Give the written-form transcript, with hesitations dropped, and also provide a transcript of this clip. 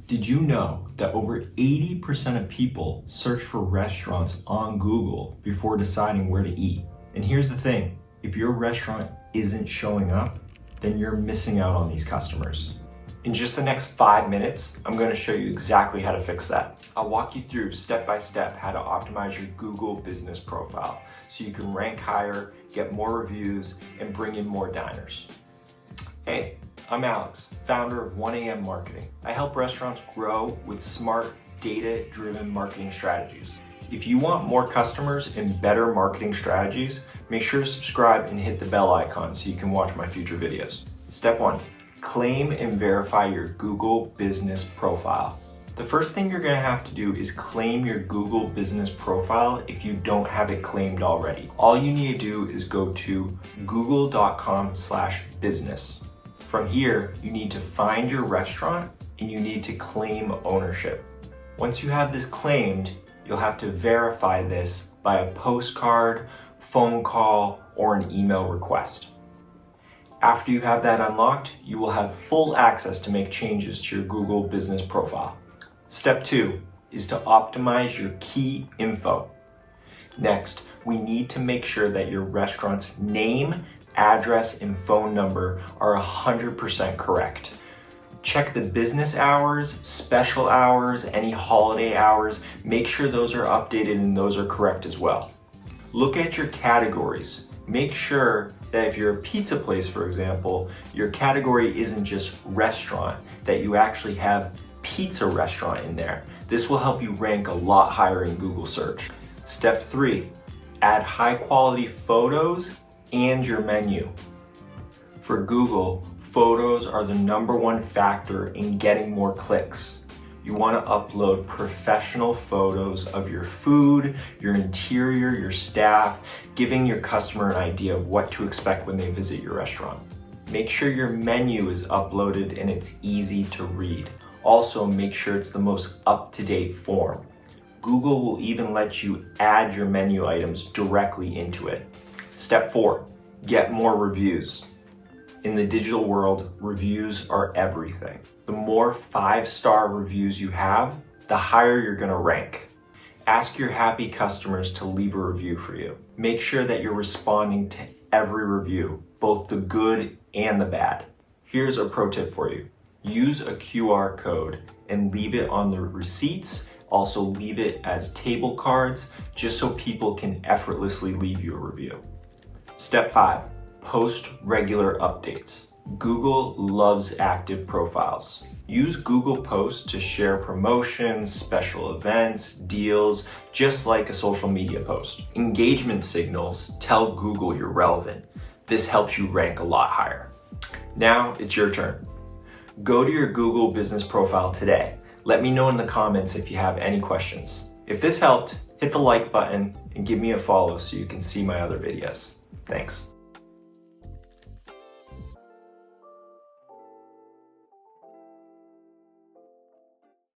Did you know that over 80% of people search for restaurants on Google before deciding where to eat? And here's the thing, if your restaurant isn't showing up, then you're missing out on these customers. In just the next 5 minutes, I'm going to show you exactly how to fix that. I'll walk you through step by step how to optimize your Google business profile so you can rank higher, get more reviews, and bring in more diners. Hey, I'm Alex, founder of 1AM Marketing. I help restaurants grow with smart, data-driven marketing strategies. If you want more customers and better marketing strategies, make sure to subscribe and hit the bell icon so you can watch my future videos. Step 1, claim and verify your Google business profile. The first thing you're going to have to do is claim your Google business profile if you don't have it claimed already. All you need to do is go to google.com/business. From here, you need to find your restaurant and you need to claim ownership. Once you have this claimed, you'll have to verify this by a postcard, phone call, or an email request. After you have that unlocked, you will have full access to make changes to your Google business profile. Step 2 is to optimize your key info. Next, we need to make sure that your restaurant's name, address, and phone number are 100% correct. Check the business hours, special hours, any holiday hours. Make sure those are updated and those are correct as well. Look at your categories. Make sure that if you're a pizza place, for example, your category isn't just restaurant, that you actually have pizza restaurant in there. This will help you rank a lot higher in Google search. Step 3, add high quality photos and your menu. For Google, photos are the #1 factor in getting more clicks. You want to upload professional photos of your food, your interior, your staff, giving your customer an idea of what to expect when they visit your restaurant. Make sure your menu is uploaded and it's easy to read. Also, make sure it's the most up-to-date form. Google will even let you add your menu items directly into it. Step 4, get more reviews. In the digital world, reviews are everything. The more 5-star reviews you have, the higher you're going to rank. Ask your happy customers to leave a review for you. Make sure that you're responding to every review, both the good and the bad. Here's a pro tip for you. Use a QR code and leave it on the receipts. Also leave it as table cards, just so people can effortlessly leave you a review. Step 5, post regular updates. Google loves active profiles. Use Google Posts to share promotions, special events, deals, just like a social media post. Engagement signals tell Google you're relevant. This helps you rank a lot higher. Now it's your turn. Go to your Google business profile today. Let me know in the comments if you have any questions. If this helped, hit the like button and give me a follow so you can see my other videos. Thanks.